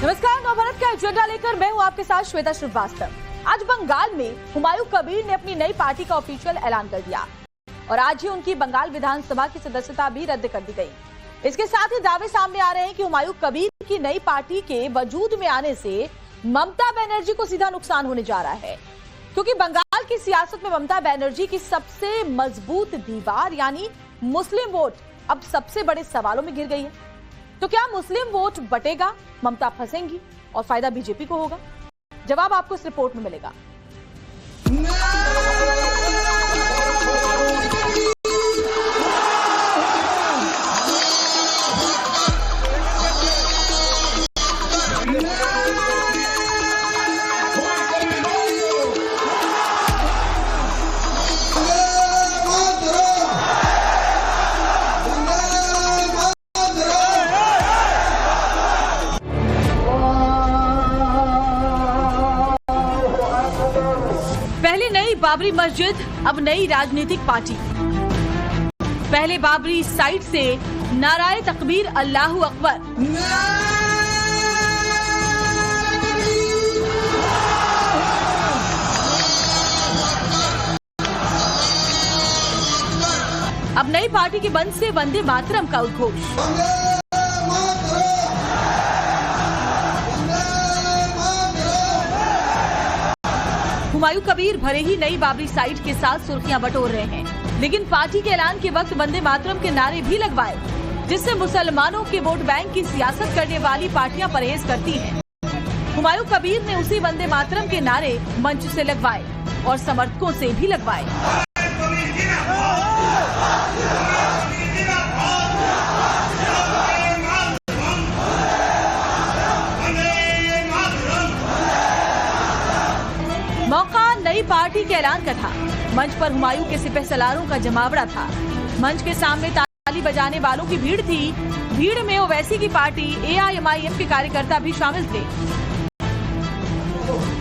नमस्कार, नवभारत का एजेंडा लेकर मैं हूं आपके साथ श्वेता श्रीवास्तव। आज बंगाल में हुमायूं कबीर ने अपनी नई पार्टी का ऑफिशियल ऐलान कर दिया और आज ही उनकी बंगाल विधानसभा की सदस्यता भी रद्द कर दी गई। इसके साथ ही दावे सामने आ रहे हैं कि हुमायूं कबीर की नई पार्टी के वजूद में आने से ममता बनर्जी को सीधा नुकसान होने जा रहा है, क्योंकि बंगाल की सियासत में ममता बनर्जी की सबसे मजबूत दीवार यानी मुस्लिम वोट अब सबसे बड़े सवालों में घिर गई है। तो क्या मुस्लिम वोट बटेगा, ममता फंसेंगी और फायदा बीजेपी को होगा? जवाब आपको इस रिपोर्ट में मिलेगा। पहले नई बाबरी मस्जिद, अब नई राजनीतिक पार्टी। पहले बाबरी साइड से नाराए तकबीर अल्लाहू अकबर, अब नई पार्टी के बंद से वंदे मातरम का उद्घोष। हुमायूं कबीर भले ही नई बाबरी साइड के साथ सुर्खियां बटोर रहे हैं, लेकिन पार्टी के ऐलान के वक्त वंदे मातरम के नारे भी लगवाए, जिससे मुसलमानों के वोट बैंक की सियासत करने वाली पार्टियां परहेज करती हैं। हुमायूं कबीर ने उसी वंदे मातरम के नारे मंच से लगवाए और समर्थकों से भी लगवाए। मौका नई पार्टी के ऐलान का था। मंच पर हुमायूं के सिपहसालारों का जमावड़ा था। मंच के सामने ताली बजाने वालों की भीड़ थी। भीड़ में ओवैसी की पार्टी AIMIM के कार्यकर्ता भी शामिल थे।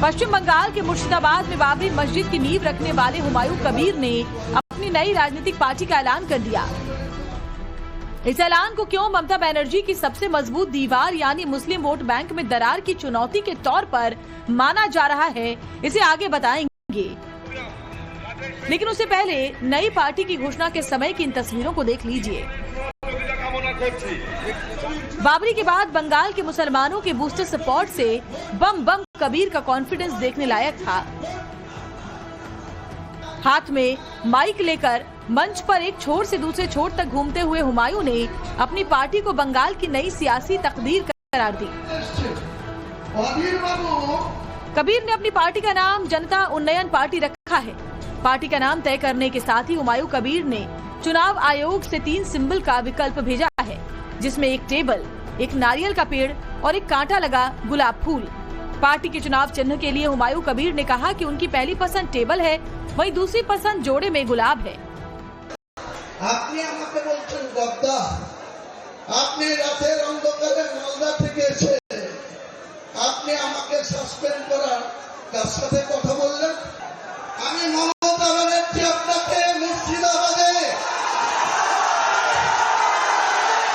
पश्चिम बंगाल के मुर्शिदाबाद में बाबरी मस्जिद की नींव रखने वाले हुमायूं कबीर ने अपनी नई राजनीतिक पार्टी का ऐलान कर दिया। इस ऐलान को क्यों ममता बनर्जी की सबसे मजबूत दीवार यानी मुस्लिम वोट बैंक में दरार की चुनौती के तौर पर माना जा रहा है, इसे आगे बताएंगे। लेकिन उससे पहले नई पार्टी की घोषणा के समय की इन तस्वीरों को देख लीजिए। बाबरी के बाद बंगाल के मुसलमानों के बूस्टर सपोर्ट से बम बम कबीर का कॉन्फिडेंस देखने लायक था। हाथ में माइक लेकर मंच पर एक छोर से दूसरे छोर तक घूमते हुए हुमायूं ने अपनी पार्टी को बंगाल की नई सियासी तकदीर करार दी। कबीर ने अपनी पार्टी का नाम जनता उन्नयन पार्टी रखा है। पार्टी का नाम तय करने के साथ ही हुमायूं कबीर ने चुनाव आयोग से 3 सिंबल का विकल्प भेजा है, जिसमें एक टेबल, एक नारियल का पेड़ और एक कांटा लगा गुलाब फूल। पार्टी के चुनाव चिन्ह के लिए हुमायूं कबीर ने कहा कि उनकी पहली पसंद टेबल है, वहीं दूसरी पसंद जोड़े में गुलाब है। আপনি আমাকে বলছেন গদ্দা, আপনি রাতের অন্ধকারে মালদা থেকে এসে আপনি আমাকে সাসপেন্ড করার কার সাথে কথা বললেন? আমি মমতা ব্যানার্জি আপনাকে মুর্শিদাবাদে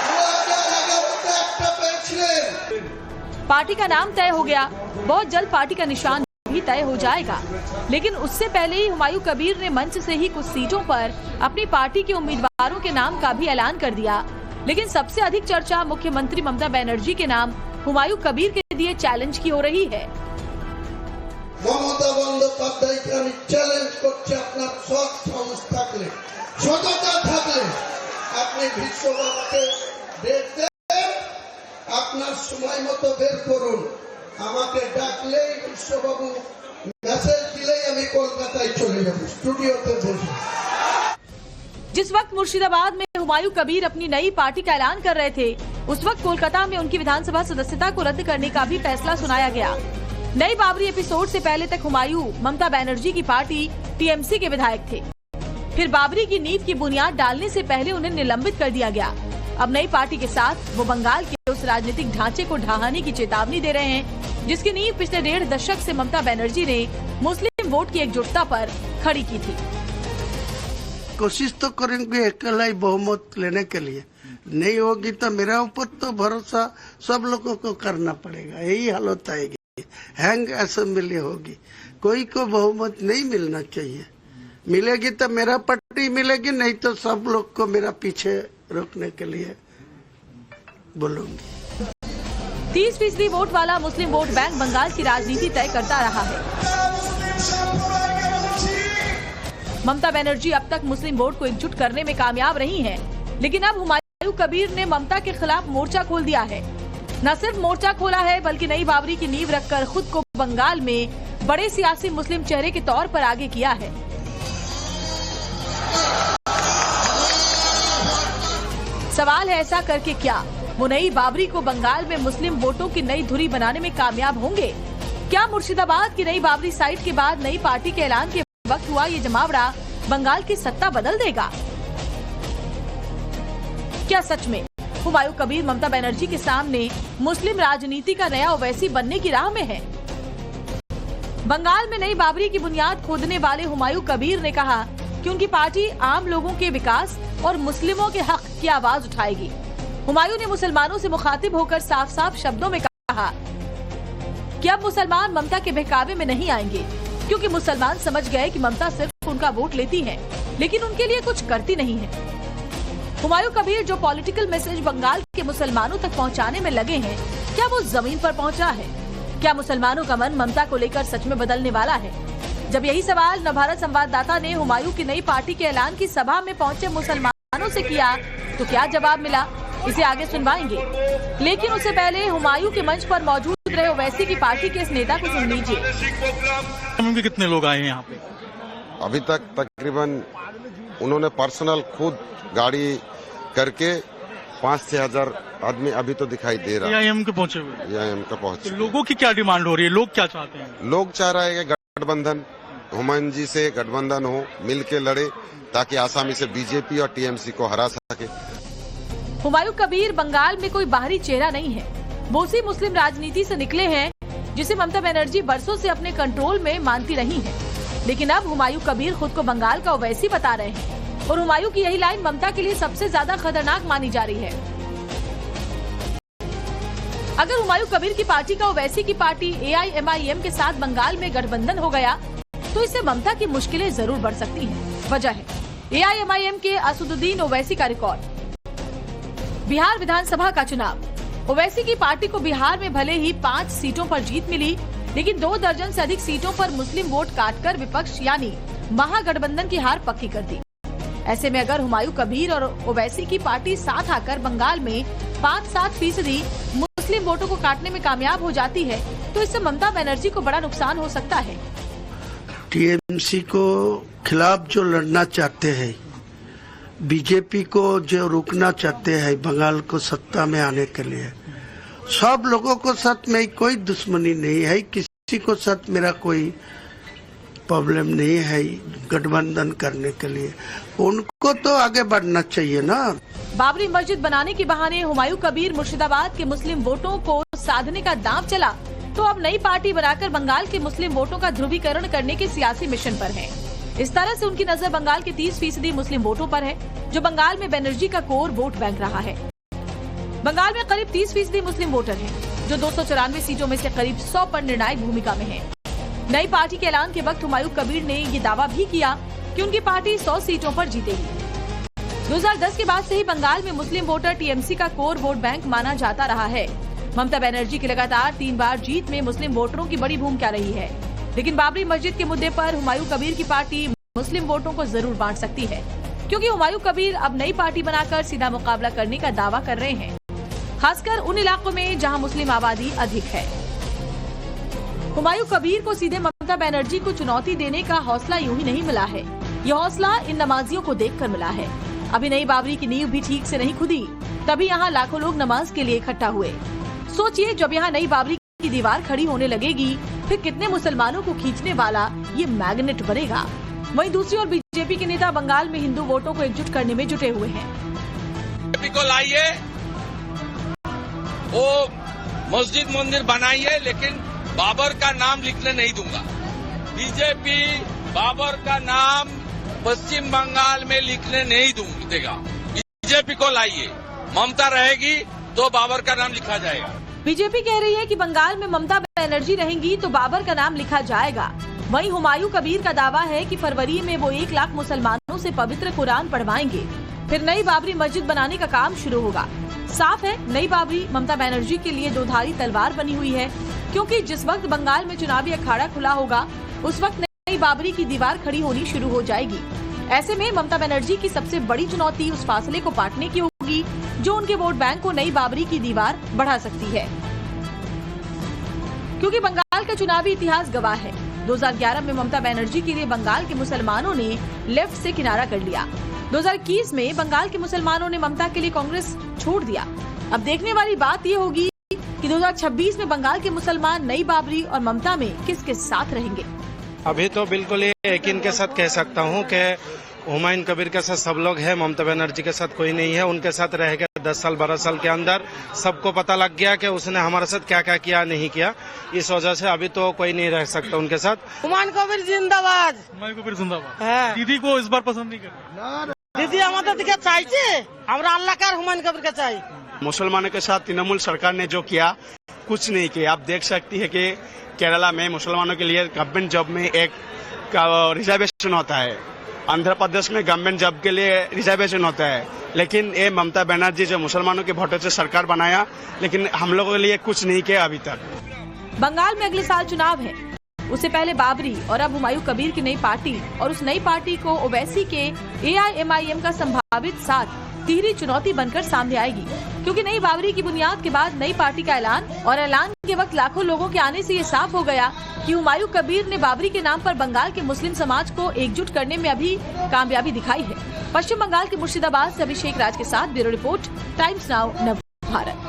2011 একটা পেয়েছিলেন। पार्टी का नाम तय हो गया, बहुत जल्द पार्टी का निशान भी तय हो जाएगा। लेकिन उससे पहले ही हुमायूं कबीर ने मंच से ही कुछ सीटों पर अपनी पार्टी के उम्मीदवारों के नाम का भी ऐलान कर दिया। लेकिन सबसे अधिक चर्चा मुख्यमंत्री ममता बनर्जी के नाम हुमायूं कबीर के दिए चैलेंज की हो रही है। মমতা বন্দ্যোপাধ্যায়কে আমি চ্যালেঞ্জ করছি, আপনার সৎ সাহস থাকলে, সততা থাকলে আপনি বিশ্ববাবুকে ডেট দেন, আপনার সময় মতো বের করুন। আমাকে ডাকলেই বিশ্ববাবু মেসেজ দিলেই আমি কলকাতায় চলে যাব, স্টুডিওতে বসে। जिस वक्त मुर्शिदाबाद में हुमायूं कबीर अपनी नई पार्टी का ऐलान कर रहे थे, उस वक्त कोलकाता में उनकी विधानसभा सदस्यता को रद्द करने का भी फैसला सुनाया गया। नई बाबरी एपिसोड से पहले तक हुमायूं ममता बनर्जी की पार्टी TMC के विधायक थे। फिर बाबरी की नींव की बुनियाद डालने से पहले उन्हें निलंबित कर दिया गया। अब नई पार्टी के साथ वो बंगाल के उस राजनीतिक ढांचे को ढहाने की चेतावनी दे रहे हैं, जिसकी नींव पिछले 1.5 दशक से ममता बनर्जी ने मुस्लिम वोट की एकजुटता पर खड़ी की थी। कोशिश तो करेंगे अकेला ही बहुमत लेने के लिए, नहीं होगी तो मेरा ऊपर तो भरोसा सब लोगों को करना पड़ेगा। यही हालत आएगी, हैंग असेंबली होगी, कोई को बहुमत नहीं मिलना चाहिए। मिलेगी तो मेरा पार्टी मिलेगी, नहीं तो सब लोग को मेरा पीछे रोकने के लिए बोलूंगी। 30% वोट वाला मुस्लिम वोट बैंक बंगाल की राजनीति तय करता रहा है। ममता बनर्जी अब तक मुस्लिम वोट को एकजुट करने में कामयाब रही हैं, लेकिन अब हुमायूं कबीर ने ममता के खिलाफ मोर्चा खोल दिया है। न सिर्फ मोर्चा खोला है, बल्कि नई बाबरी की नींव रखकर खुद को बंगाल में बड़े सियासी मुस्लिम चेहरे के तौर पर आगे किया है। सवाल है, ऐसा करके क्या वो नई बाबरी को बंगाल में मुस्लिम वोटों की नई धुरी बनाने में कामयाब होंगे? क्या मुर्शिदाबाद की नई बाबरी साइट के बाद नई पार्टी के ऐलान के वक्त हुआ ये जमावड़ा बंगाल की सत्ता बदल देगा? क्या सच में हुमायूं कबीर ममता बनर्जी के सामने मुस्लिम राजनीति का नया ओवैसी बनने की राह में है? बंगाल में नई बाबरी की बुनियाद खोदने वाले हुमायूं कबीर ने कहा कि उनकी पार्टी आम लोगों के विकास और मुस्लिमों के हक की आवाज उठाएगी। हुमायूं ने मुसलमानों से मुखातिब होकर साफ साफ शब्दों में कहा कि अब मुसलमान ममता के बहकावे में नहीं आएंगे, क्योंकि मुसलमान समझ गए कि ममता सिर्फ उनका वोट लेती है, लेकिन उनके लिए कुछ करती नहीं है। हुमायूं कबीर जो पॉलिटिकल मैसेज बंगाल के मुसलमानों तक पहुंचाने में लगे हैं, क्या वो जमीन पर पहुंचा है? क्या मुसलमानों का मन ममता को लेकर सच में बदलने वाला है? जब यही सवाल नवभारत संवाददाता ने हुमायूं की नई पार्टी के ऐलान की सभा में पहुंचे मुसलमानों से किया, तो क्या जवाब मिला, इसे आगे सुनवाएंगे। लेकिन उससे पहले हुमायूं के मंच पर मौजूद रहे ओवैसी की पार्टी के इस नेता को सुन लीजिए। कितने लोग आए हैं यहाँ पे? अभी तक तकरीबन उन्होंने पर्सनल खुद गाड़ी करके 5-6 हजार आदमी अभी तो दिखाई दे रहा है। AIM के पहुंचे हुए। AIM का पहुंचे। तो लोगों की क्या डिमांड हो रही है? लोग क्या चाहते हैं? लोग चाह रहे हैं कि गठबंधन हुमायूं जी से गठबंधन हो, मिल के लड़े, ताकि आसानी से बीजेपी और TMC को हरा सके। हुमायूं कबीर बंगाल में कोई बाहरी चेहरा नहीं है, वो उसी मुस्लिम राजनीति से निकले हैं जिसे ममता बनर्जी बरसों से अपने कंट्रोल में मानती रही हैं। लेकिन अब हुमायूं कबीर खुद को बंगाल का ओवैसी बता रहे हैं, और हुमायूं की यही लाइन ममता के लिए सबसे ज्यादा खतरनाक मानी जा रही है। अगर हुमायूं कबीर की पार्टी का ओवैसी की पार्टी AIMIM के साथ बंगाल में गठबंधन हो गया, तो इससे ममता की मुश्किलें जरूर बढ़ सकती हैं। वजह है AIMIM के असदुद्दीन ओवैसी का रिकॉर्ड। बिहार विधानसभा का चुनाव, ओवैसी की पार्टी को बिहार में भले ही 5 सीटों पर जीत मिली, लेकिन 2 दर्जन से अधिक सीटों पर मुस्लिम वोट काटकर विपक्ष यानी महागठबंधन की हार पक्की कर दी। ऐसे में अगर हुमायूं कबीर और ओवैसी की पार्टी साथ आकर बंगाल में 5-7% मुस्लिम वोटों को काटने में कामयाब हो जाती है, तो इससे ममता बनर्जी को बड़ा नुकसान हो सकता है। TMC को खिलाफ जो लड़ना चाहते हैं, बीजेपी को जो रोकना चाहते हैं बंगाल को सत्ता में आने के लिए, सब लोगों को साथ में कोई दुश्मनी नहीं है, किसी को साथ मेरा कोई प्रॉब्लम नहीं है गठबंधन करने के लिए। उनको तो आगे बढ़ना चाहिए ना। बाबरी मस्जिद बनाने के बहाने हुमायूं कबीर मुर्शिदाबाद के मुस्लिम वोटों को साधने का दांव चला, तो अब नई पार्टी बनाकर बंगाल के मुस्लिम वोटों का ध्रुवीकरण करने के सियासी मिशन पर है। इस तरह से उनकी नजर बंगाल के 30% मुस्लिम वोटों पर है, जो बंगाल में बनर्जी का कोर वोट बैंक रहा है। बंगाल में करीब 30% मुस्लिम वोटर हैं, जो 294 सीटों में से करीब 100 पर निर्णायक भूमिका में है। नई पार्टी के ऐलान के वक्त हुमायूं कबीर ने ये दावा भी किया कि उनकी पार्टी 100 सीटों पर जीतेगी। 2010 के बाद से ही बंगाल में मुस्लिम वोटर TMC का कोर वोट बैंक माना जाता रहा है। ममता बनर्जी की लगातार 3 बार जीत में मुस्लिम वोटरों की बड़ी भूमिका रही है, लेकिन बाबरी मस्जिद के मुद्दे पर हुमायूं कबीर की पार्टी मुस्लिम वोटों को जरूर बांट सकती है, क्योंकि हुमायूं कबीर अब नई पार्टी बनाकर सीधा मुकाबला करने का दावा कर रहे हैं, खासकर उन इलाकों में जहां मुस्लिम आबादी अधिक है। हुमायूं कबीर को सीधे ममता बनर्जी को चुनौती देने का हौसला यूं ही नहीं मिला है, ये हौसला इन नमाजियों को देखकर मिला है। अभी नई बाबरी की नींव भी ठीक से नहीं खुदी, तभी यहाँ लाखों लोग नमाज के लिए इकट्ठा हुए। सोचिए, जब यहाँ नई बाबरी की दीवार खड़ी होने लगेगी, फिर कितने मुसलमानों को खींचने वाला ये मैग्नेट बनेगा। वहीं दूसरी ओर बीजेपी के नेता बंगाल में हिंदू वोटों को एकजुट करने में जुटे हुए हैं। बीजेपी को लाइए, वो मस्जिद मंदिर बनाइए, लेकिन बाबर का नाम लिखने नहीं दूंगा। बीजेपी बाबर का नाम पश्चिम बंगाल में लिखने नहीं देगा। बीजेपी को लाइए, ममता रहेगी तो बाबर का नाम लिखा जाएगा। बीजेपी कह रही है कि बंगाल में ममता बनर्जी रहेंगी तो बाबर का नाम लिखा जाएगा। वहीं हुमायूं कबीर का दावा है कि फरवरी में वो 1 लाख मुसलमानों से पवित्र कुरान पढ़वाएंगे। फिर नई बाबरी मस्जिद बनाने का काम शुरू होगा। साफ है, नई बाबरी ममता बनर्जी के लिए दोधारी तलवार बनी हुई है, क्योंकि जिस वक्त बंगाल में चुनावी अखाड़ा खुला होगा उस वक्त नई बाबरी की दीवार खड़ी होनी शुरू हो जाएगी। ऐसे में ममता बनर्जी की सबसे बड़ी चुनौती उस फासले को पाटने की होगी जो उनके वोट बैंक को नई बाबरी की दीवार बढ़ा सकती है, क्योंकि बंगाल का चुनावी इतिहास गवाह है। 2011 में ममता बनर्जी के लिए बंगाल के मुसलमानों ने लेफ्ट से किनारा कर लिया। 2021 में बंगाल के मुसलमानों ने ममता के लिए कांग्रेस छोड़ दिया। अब देखने वाली बात ये होगी कि 2026 में बंगाल के मुसलमान नई बाबरी और ममता में किसके साथ रहेंगे। अभी तो बिल्कुल ये यकीन के साथ कह सकता हूँ कि हुमायूं कबीर के साथ सब लोग हैं, ममता बनर्जी के साथ कोई नहीं है। उनके साथ रह गया 10 साल 12 साल के अंदर सबको पता लग गया कि उसने हमारे साथ क्या क्या किया नहीं किया। इस वजह से अभी तो कोई नहीं रह सकता उनके साथ। हुमायूं कबीर जिंदाबाद। हुमायूं कबीर जिंदाबाद। हाँ। दीदी को इस बार पसंद नहीं कर दीदी हमारे दिखे चाहिए, हमरा अल्लाह का हुमायूं कबीर का चाहिए। मुसलमानों के साथ तृणमूल सरकार ने जो किया कुछ नहीं किया। आप देख सकती है कि केरला में मुसलमानों के लिए गवर्नमेंट जॉब में एक रिजर्वेशन होता है, आंध्र प्रदेश में गवर्नमेंट जॉब के लिए रिजर्वेशन होता है, लेकिन ये ममता बनर्जी जो मुसलमानों के वोटों से सरकार बनाया, लेकिन हम लोगों के लिए कुछ नहीं किया अभी तक। बंगाल में अगले साल चुनाव है, उससे पहले बाबरी और अब हुमायूं कबीर की नई पार्टी और उस नई पार्टी को ओवैसी के AIMIM का संभावित साथ तिहरी चुनौती बनकर सामने आएगी, क्योंकि नई बाबरी की बुनियाद के बाद नई पार्टी का ऐलान और ऐलान के वक्त लाखों लोगों के आने से ये साफ हो गया कि हुमायूं कबीर ने बाबरी के नाम पर बंगाल के मुस्लिम समाज को एकजुट करने में अभी कामयाबी दिखाई है। पश्चिम बंगाल के मुर्शिदाबाद से अभिषेक राज के साथ ब्यूरो रिपोर्ट, टाइम्स नाउ नव भारत।